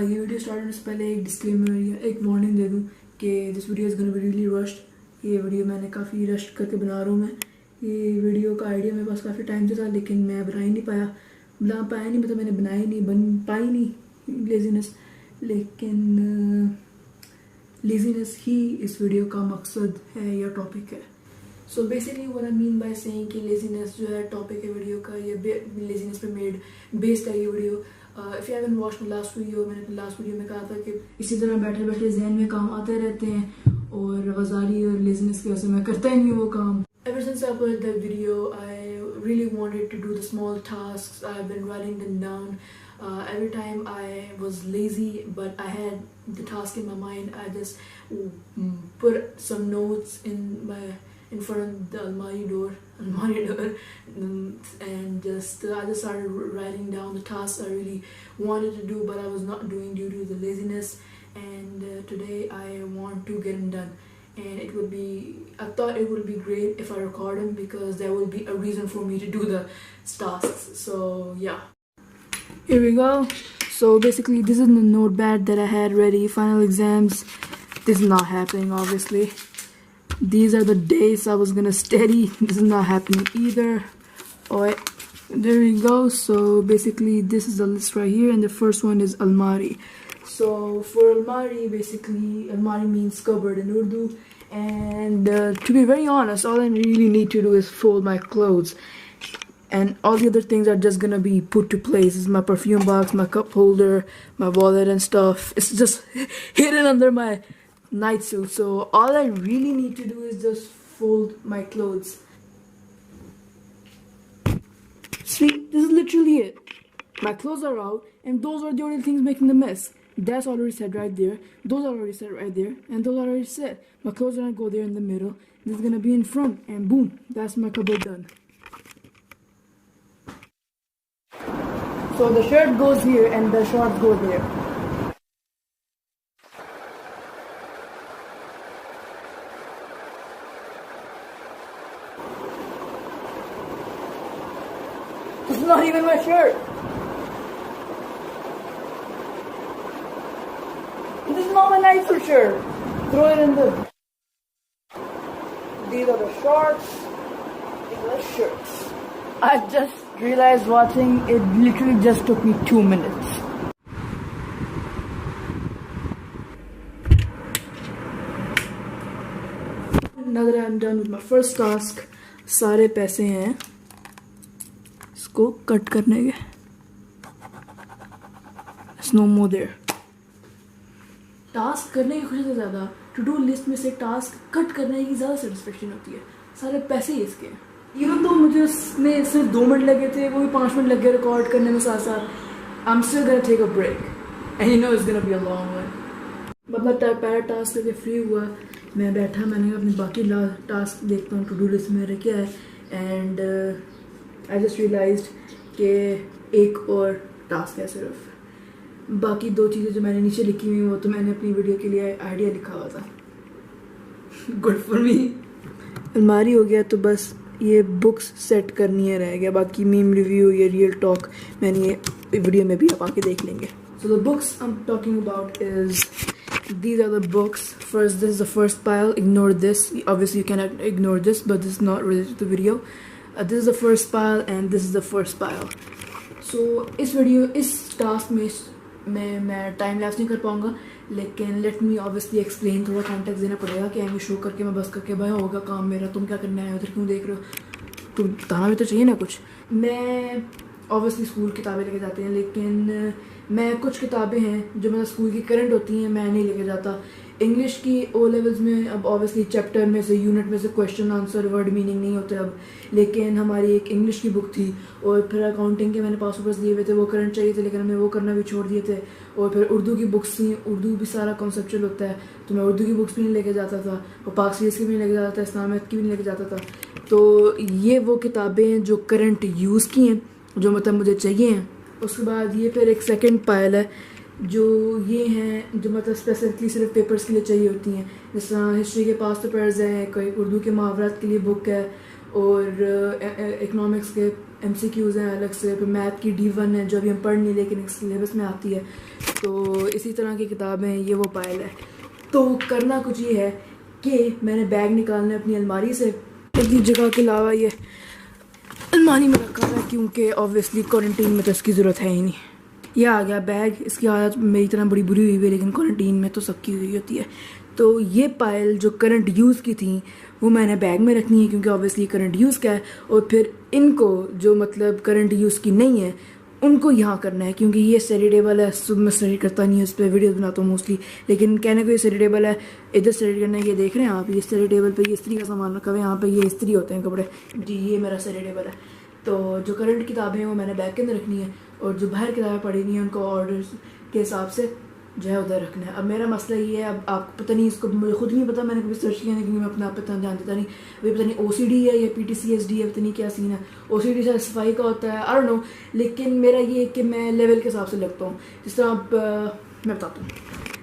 ये video start होने से पहले एक डिस्क्लेमर या एक वार्निंग दे दूँ कि this video is gonna be really rushed. ये वीडियो मैंने काफ़ी रश करके बना रहा हूँ। मैं ये वीडियो का आइडिया मेरे पास काफ़ी टाइम से था, लेकिन मैं बना ही नहीं पाया, मतलब मैंने बनाई नहीं, बन पाई नहीं, लेजीनेस ही इस वीडियो का मकसद है या टॉपिक है। So basically what I mean by saying कि लेजीनेस जो है टॉपिक है वीडियो का, ये लेजीनेस पे बेस्ड है ये video. If you haven't watched my last video, मैंने अपने लास्ट वीडियो में कहा था कि इसी तरह बैठे बैठे जहन में काम आते रहते हैं और वज़ारी और लेजीनेस की वजह से मैं करता ही नहीं वो काम। Ever since I uploaded that video, I really wanted to do the small tasks. I've been writing them down. Every time I was lazy, but I had the task in my mind, I just put some notes in front of the almari door, and I just started writing down the tasks I really wanted to do, but I was not doing due to the laziness. And today I want to get them done. And I thought it would be great if I record them, because there will be a reason for me to do the tasks. So yeah, here we go. So basically this is the notepad that I had ready. Final exams, this is not happening obviously. These are the days I was gonna study. This is not happening either. Alright, there we go. So basically this is the list right here, and the first one is almari. So for almari, basically almari means cupboard in Urdu, and to be very honest, all I really need to do is fold my clothes, and all the other things are just gonna be put to place. This is my perfume box, my cup holder, my wallet and stuff. It's just hidden under my night suit, so all I really need to do is just fold my clothes. See, this is literally it. My clothes are out, and those are the only things making the mess. That's already said right there. Those are already said right there, and those are already said. My clothes are gonna go there in the middle. This is gonna be in front, and boom, that's my cupboard done. So the shirt goes here, and the shorts go there. This is not even my shirt. This is not my night for sure. Throw it in the. These are the shorts. These are the shirts. I just realized watching it literally just took me 2 minutes. Now that I'm done with my first task, सारे पैसे हैं इसको cut करने के. There's no more there. Task करने की खुशी से ज़्यादा टू डू लिस्ट में से टास्क कट करने की ज़्यादा सेटिस्फेक्शन होती है. सारे पैसे ही इसके. इवन तो मुझे उसमें सिर्फ 2 मिनट लगे थे, वो भी 5 मिनट लगे रिकॉर्ड करने में साथ साथ. I am still gonna take a break, and you know it's gonna be a long one. मतलब पहला टास्क करके फ्री हुआ, मैं बैठा, मैंने अपने बाकी टास्क देखता हूँ टू डू लिस्ट में मेरे क्या है, एंड आई जस्ट रियलाइज्ड कि एक और टास्क है सिर्फ. बाकी 2 चीज़ें जो मैंने नीचे लिखी हुई वो तो मैंने अपनी वीडियो के लिए आइडिया लिखा हुआ था. Good for me. अलमारी हो गया, तो बस ये बुक्स सेट करनी है रह गया. बाकी मीम रिव्यू या रियल टॉक मैंने ये वीडियो में भी आप आके देख लेंगे. So the books I am talking about is these are the books. First, this is the first pile. Ignore this. Obviously you cannot ignore this, but this is not related to the video. This is the first pile, and this is the first pile. So इस task में मैं time lapse नहीं कर पाऊंगा, लेकिन let me obviously explain. थोड़ा context देना पड़ेगा कि हमें शो करके मैं बस करके भाई होगा काम मेरा, तुम क्या करने आए हो, उधर क्यों देख रहे हो, तुम बताना भी तो चाहिए ना कुछ. मैं ऑब्वियसली स्कूल किताबें लेके जाते हैं, लेकिन मैं कुछ किताबें हैं जो मतलब स्कूल की करंट होती हैं मैं नहीं लेके जाता. इंग्लिश की ओ लेवल्स में अब ऑब्वियसली चैप्टर में से, यूनिट में से क्वेश्चन आंसर वर्ड मीनिंग नहीं होते अब, लेकिन हमारी एक इंग्लिश की बुक थी, और फिर अकाउंटिंग के मैंने पास पेपर्स दिए हुए थे, वो करंट चाहिए थे, लेकिन हमने वो करना भी छोड़ दिए थे. और फिर उर्दू की बुक्स थी, उर्दू भी सारा कॉन्सेप्चुअल होता है, तो मैं उर्दू की बुक्स भी नहीं लेके जाता था, और पाक सीरीज़ की भी नहीं लेके जाता था, इस्लामियत की भी नहीं लेके जाता था. तो ये वो किताबें हैं जो करंट यूज़ की हैं, जो मतलब मुझे चाहिए हैं. उसके बाद ये फिर एक सेकंड पाइल है जो ये हैं जो मतलब स्पेसिफिकली सिर्फ पेपर्स के लिए चाहिए होती हैं. जैसा हिस्ट्री के पास पेपर्स हैं, कोई उर्दू के मुहावरात के लिए बुक है, और इकोनॉमिक्स के MCQs हैं अलग से, फिर मैथ की D1 है जो अभी हम पढ़ नहीं लेकिन सिलेबस में आती है। तो इसी तरह की किताबें हैं, ये वो पायल है। तो करना कुछ ये है कि मैंने बैग निकालना है अपनी अलमारी से, इतनी जगह के अलावा ये अलमारी में रखा है क्योंकि ऑब्वियसली क्वारंटीन में तो इसकी ज़रूरत है ही नहीं। ये आ गया बैग, इसकी हालत मेरी तरह बड़ी बुरी हुई है लेकिन क्वारंटीन में तो सबकी हुई होती है। तो ये पायल जो करंट यूज़ की थी वो मैंने बैग में रखनी है क्योंकि ऑब्वियसली करंट यूज़ का है, और फिर इनको जो मतलब करंट यूज़ की नहीं है उनको यहाँ करना है क्योंकि ये स्टडी है। सुबह मैं स्टडी करता नहीं हूँ, इस पर वीडियोज़ बनाता हूँ मोस्टली, लेकिन कहने को ये स्टडी है, इधर स्टडी करना है। ये देख रहे हैं आप, ये स्टडी टेबल पर ये इस्त्री का सामान रखा हुआ है, यहाँ पे ये इस्त्री होते हैं कपड़े जी, ये मेरा स्टडी टेबल है। तो जो करंट किताबें हैं वो मैंने बैग के अंदर रखनी है, और जो बाहर किताबें पढ़ी हुई हैं उनको ऑर्डर के हिसाब से जो है उधर रखना है। अब मेरा मसला ये है, अब आपको पता नहीं, इसको मुझे खुद नहीं पता, मैंने कभी सर्च किया नहीं क्योंकि मैं अपने आप पे ध्यान देता नहीं। अभी पता नहीं OCD है या PTCSD है, पता नहीं क्या सीन है। OCD शायद सफाई का होता है, आई डोंट नो, लेकिन मेरा ये है कि मैं लेवल के हिसाब से लगता हूँ। जिस तरह आप मैं बताता हूँ,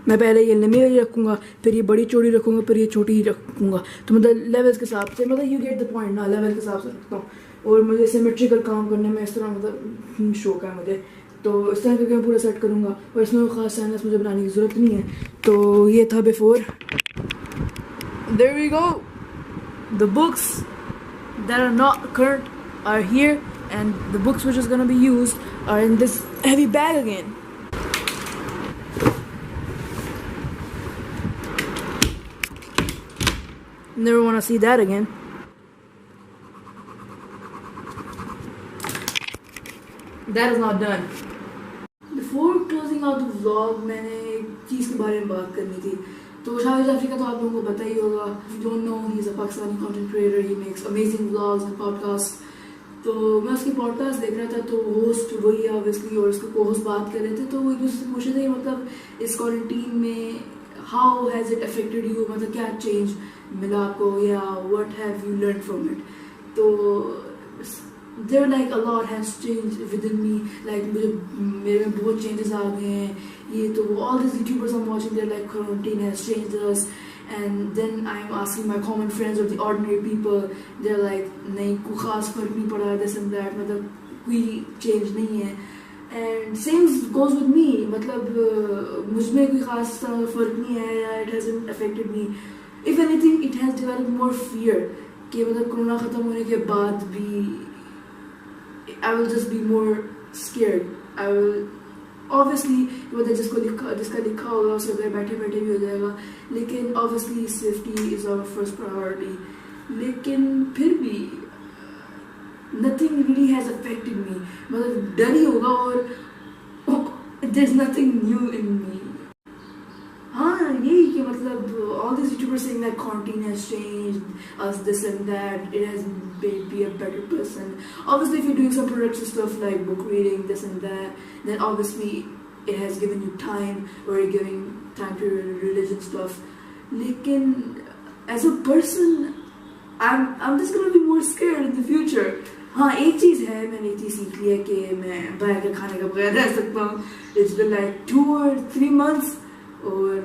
मैं पहले ये लंबी वाली रखूँगा, फिर ये बड़ी चौड़ी रखूँगा, फिर ये छोटी ही रखूँगा। तो मतलब लेवल्स के हिसाब से, मतलब यू गेट द पॉइंट ना, लेवल के हिसाब से रखता हूँ। और मुझे सिमेट्रिकल काम करने में इस तरह मतलब शौक है मुझे, तो इस तरह करके मैं पूरा सेट करूँगा, और इसमें ख़ास साइनस मुझे बनाने की ज़रूरत नहीं है। तो ये था before. There we go, the books that are not current are here and the books which is gonna be used are in this heavy bag again. Never want to see that again. That is not done. Before closing out the vlog, मैंने एक चीज़ के बारे में बात करनी थी। तो Shahid Africa तो आप लोगों को पता ही होगा, if you don't know, he is a Pakistani content creator, he makes amazing vlogs and podcasts. तो मैं उसकी पॉडकास्ट देख रहा था, तो होस्ट वही है ऑब्वियसली, और उसके को होस्ट बात कर रहे थे। तो वो एक दूसरे से पूछ रहे थे मतलब इस क्वारंटीन में how has it affected you, मतलब क्या चेंज मिला आपको, या what have you learn from it. तो there like a lot has change within me, like मेरे में बहुत चेंजेस आ गए हैं। ये तो all this YouTubers I am watching, there like quarantine has changed us, and then I'm asking my common friends or the ordinary people, they're like नहीं कोई ख़ास फ़र्क नहीं पड़ा, this and that, मतलब कोई चेंज नहीं है। and same goes with me, मतलब मुझ में कोई ख़ास फ़र्क नहीं है, या it hasn't affected me. if anything it has developed more fear कि मतलब कोरोना ख़त्म होने के बाद भी I will just be more scared. I will obviously मतलब जिसका लिखा होगा उसके घर बैठे बैठे भी हो जाएगा, लेकिन obviously safety is our first priority. लेकिन फिर भी nothing really has affected me, मतलब डर ही होगा, और there's nothing new in me. हाँ यही कि मतलब all these YouTubers saying that quarantine has changed us, this and that, it has made me a better person. Obviously if you're doing some productive stuff like book reading, this and that, then obviously it has given you time, or you're giving time to your religion stuff. लेकिन as a person I'm just gonna be more scared in the future. हाँ एक चीज़ है, मैंने एक चीज़ सीख ली है कि मैं बाहर के खाने का बगैर रह सकता हूँ. It's been like 2 or 3 months. और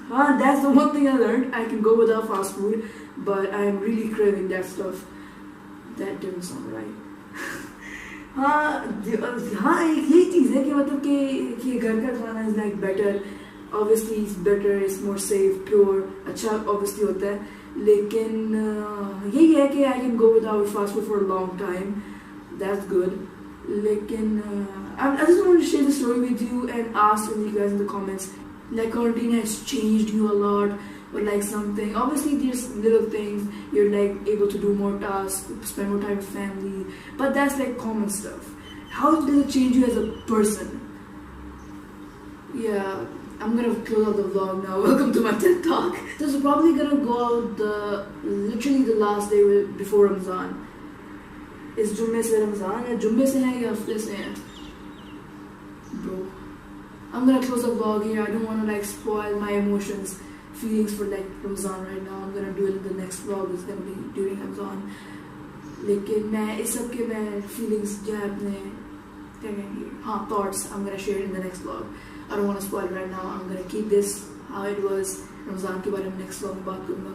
हाँ, that's the one thing I learned. I can go without fast food, but I'm really craving that stuff. That didn't sound right. हाँ एक यही चीज़ है कि मतलब कि घर का खाना is like better. Obviously it's better, it's more safe, pure, अच्छा obviously होता है. लेकिन यही है कि I can go without fast food for a long time. That's good. लेकिन I just want to share the story with you and ask you guys in the comments, like quarantine has changed you a lot, or like something. Obviously there's little things, you're like able to do more tasks, spend more time with family, but that's like common stuff. How does it change you as a person? Yeah, I'm gonna close out the vlog now. Welcome to my TED Talk. This is probably gonna go out literally the last day before Ramzan. इस जुम्मे से रमज़ान है, जुम्मे से है या हफ्ते से है? Bro, I'm gonna close the vlog here. I don't want to like spoil my emotions, feelings for like Ramzan right now. I'm gonna do it in the next vlog. It's gonna be during Ramzan. लेकिन मैं इस सब के feelings जो है अपने क्या कहेंगे, हाँ thoughts I'm gonna share in the next vlog. I don't want to spoil right now. I'm gonna keep this how it was. Ramzan के बारे में next vlog में बात करूँगा,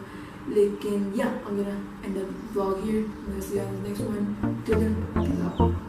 लेकिन yeah, I'm gonna end the vlog here. I'm gonna see you on the next one. Till then, peace out.